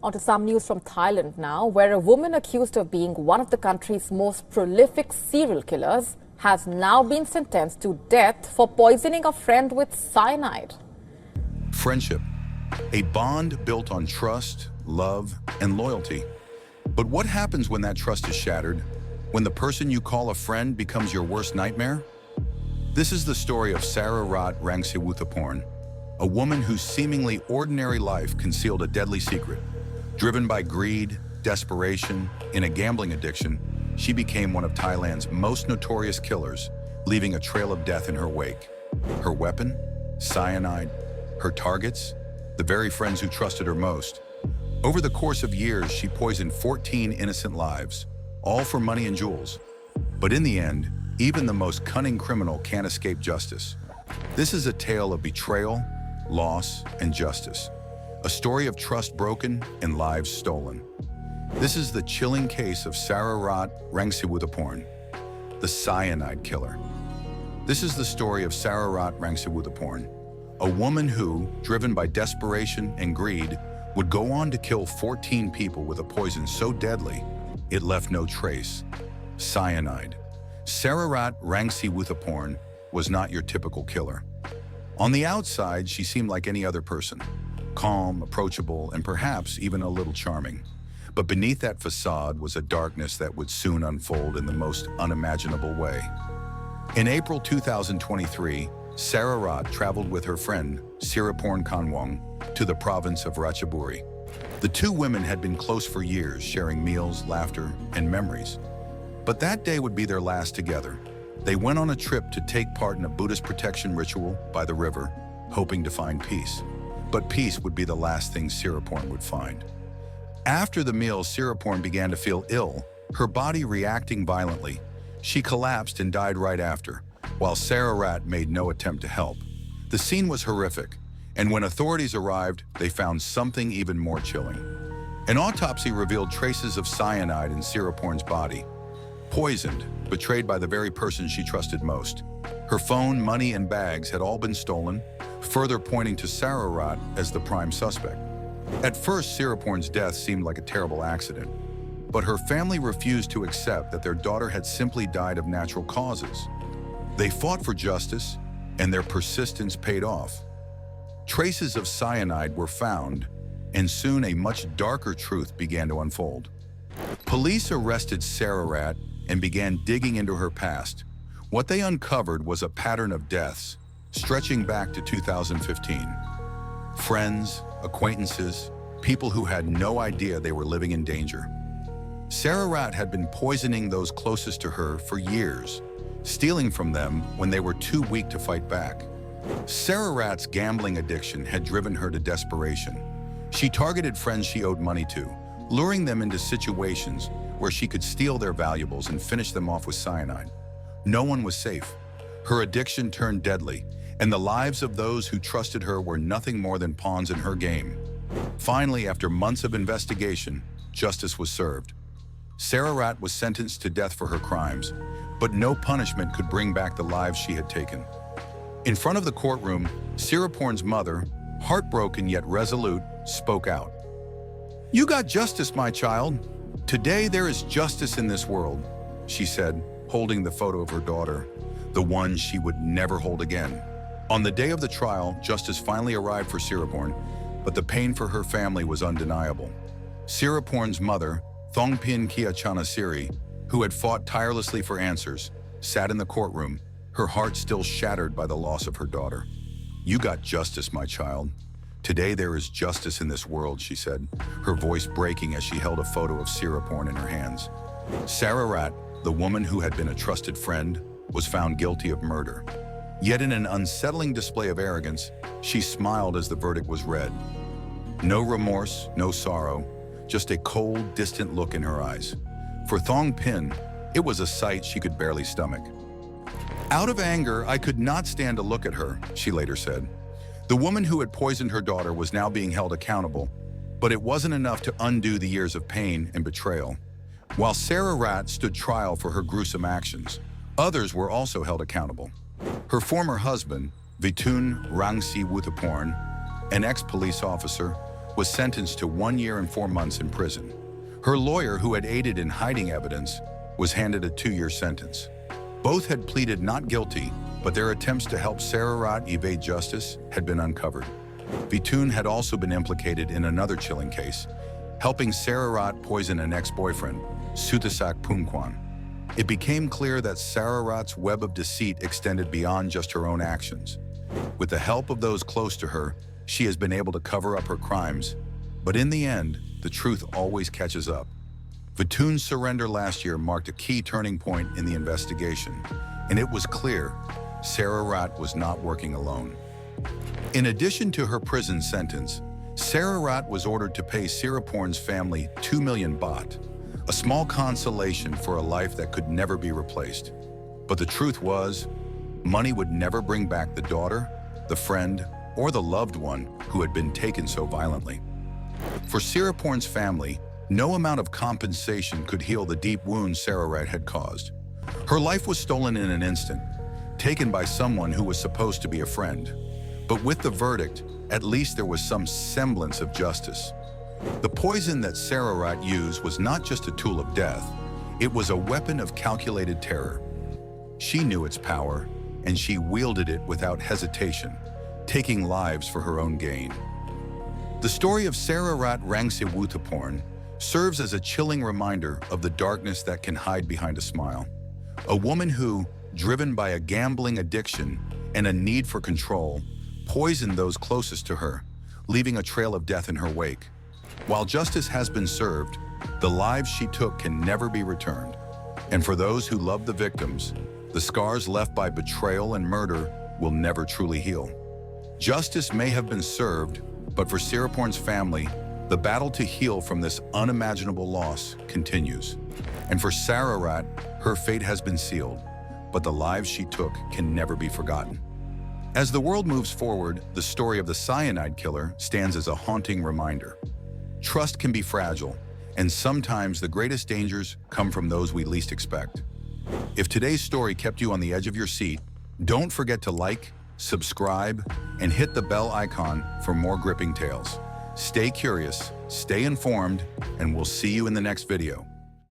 On to some news from Thailand now, where a woman accused of being one of the country's most prolific serial killers has now been sentenced to death for poisoning a friend with cyanide. Friendship, a bond built on trust, love, and loyalty. But what happens when that trust is shattered? When the person you call a friend becomes your worst nightmare? This is the story of Sararat Rangsiwuthaporn, a woman whose seemingly ordinary life concealed a deadly secret. Driven by greed, desperation, and a gambling addiction, she became one of Thailand's most notorious killers, leaving a trail of death in her wake. Her weapon? Cyanide. Her targets? The very friends who trusted her most. Over the course of years, she poisoned 14 innocent lives, all for money and jewels. But in the end, even the most cunning criminal can't escape justice. This is a tale of betrayal, loss, and justice. A story of trust broken and lives stolen. This is the chilling case of Sararat Rangsiwuthaporn, the cyanide killer. This is the story of Sararat Rangsiwuthaporn, a woman who, driven by desperation and greed, would go on to kill 14 people with a poison so deadly, it left no trace. Cyanide. Sararat Rangsiwuthaporn was not your typical killer. On the outside, she seemed like any other person. Calm, approachable, and perhaps even a little charming. But beneath that facade was a darkness that would soon unfold in the most unimaginable way. In April 2023, Sararat traveled with her friend, Siraporn Kanwang, to the province of Ratchaburi. The two women had been close for years, sharing meals, laughter, and memories. But that day would be their last together. They went on a trip to take part in a Buddhist protection ritual by the river, hoping to find peace. But peace would be the last thing Siraporn would find. After the meal, Siraporn began to feel ill, her body reacting violently. She collapsed and died right after, while Sararat made no attempt to help. The scene was horrific, and when authorities arrived, they found something even more chilling. An autopsy revealed traces of cyanide in Siraporn's body. Poisoned, betrayed by the very person she trusted most. Her phone, money, and bags had all been stolen, further pointing to Sararat as the prime suspect. At first, Siraporn's death seemed like a terrible accident, but her family refused to accept that their daughter had simply died of natural causes. They fought for justice, and their persistence paid off. Traces of cyanide were found, and soon a much darker truth began to unfold. Police arrested Sararat and began digging into her past. What they uncovered was a pattern of deaths, stretching back to 2015. Friends, acquaintances, people who had no idea they were living in danger. Sararat had been poisoning those closest to her for years, stealing from them when they were too weak to fight back. Sararat's gambling addiction had driven her to desperation. She targeted friends she owed money to, luring them into situations where she could steal their valuables and finish them off with cyanide. No one was safe. Her addiction turned deadly, and the lives of those who trusted her were nothing more than pawns in her game. Finally, after months of investigation, justice was served. Sararat was sentenced to death for her crimes, but no punishment could bring back the lives she had taken. In front of the courtroom, Siraporn's mother, heartbroken yet resolute, spoke out. "You got justice, my child. Today there is justice in this world," she said, holding the photo of her daughter, the one she would never hold again. On the day of the trial, justice finally arrived for Siraporn, but the pain for her family was undeniable. Siraporn's mother, Thongpin Kiachanasiri, who had fought tirelessly for answers, sat in the courtroom, her heart still shattered by the loss of her daughter. "You got justice, my child. Today there is justice in this world," she said, her voice breaking as she held a photo of Siraporn in her hands. Sararat, the woman who had been a trusted friend, was found guilty of murder. Yet in an unsettling display of arrogance, she smiled as the verdict was read. No remorse, no sorrow, just a cold, distant look in her eyes. For Thong Pin, it was a sight she could barely stomach. "Out of anger, I could not stand to look at her," she later said. The woman who had poisoned her daughter was now being held accountable, but it wasn't enough to undo the years of pain and betrayal. While Sararat stood trial for her gruesome actions, others were also held accountable. Her former husband, Vitun Rangsiwuthaporn, an ex-police officer, was sentenced to 1 year and 4 months in prison. Her lawyer, who had aided in hiding evidence, was handed a 2-year sentence. Both had pleaded not guilty, but their attempts to help Sararat evade justice had been uncovered. Vitun had also been implicated in another chilling case, helping Sararat poison an ex-boyfriend, Suthasak Pumkwan. It became clear that Sararat's web of deceit extended beyond just her own actions. With the help of those close to her, she has been able to cover up her crimes. But in the end, the truth always catches up. Vitun's surrender last year marked a key turning point in the investigation, and it was clear Sararat was not working alone. In addition to her prison sentence, Sararat was ordered to pay Siraporn's family 2 million baht, a small consolation for a life that could never be replaced. But the truth was, money would never bring back the daughter, the friend, or the loved one who had been taken so violently. For Siraporn's family, no amount of compensation could heal the deep wounds Sararat had caused. Her life was stolen in an instant, taken by someone who was supposed to be a friend. But with the verdict, at least there was some semblance of justice. The poison that Sararat used was not just a tool of death, it was a weapon of calculated terror. She knew its power, and she wielded it without hesitation, taking lives for her own gain. The story of Sararat Rangsiwuthaporn serves as a chilling reminder of the darkness that can hide behind a smile. A woman who, driven by a gambling addiction and a need for control, poisoned those closest to her, leaving a trail of death in her wake. While justice has been served, the lives she took can never be returned. And for those who love the victims, the scars left by betrayal and murder will never truly heal. Justice may have been served, but for Siraporn's family, the battle to heal from this unimaginable loss continues. And for Sararat, her fate has been sealed, but the lives she took can never be forgotten. As the world moves forward, the story of the Cyanide killer stands as a haunting reminder. Trust can be fragile, and sometimes the greatest dangers come from those we least expect. If today's story kept you on the edge of your seat, don't forget to like, subscribe, and hit the bell icon for more gripping tales. Stay curious, stay informed, and we'll see you in the next video.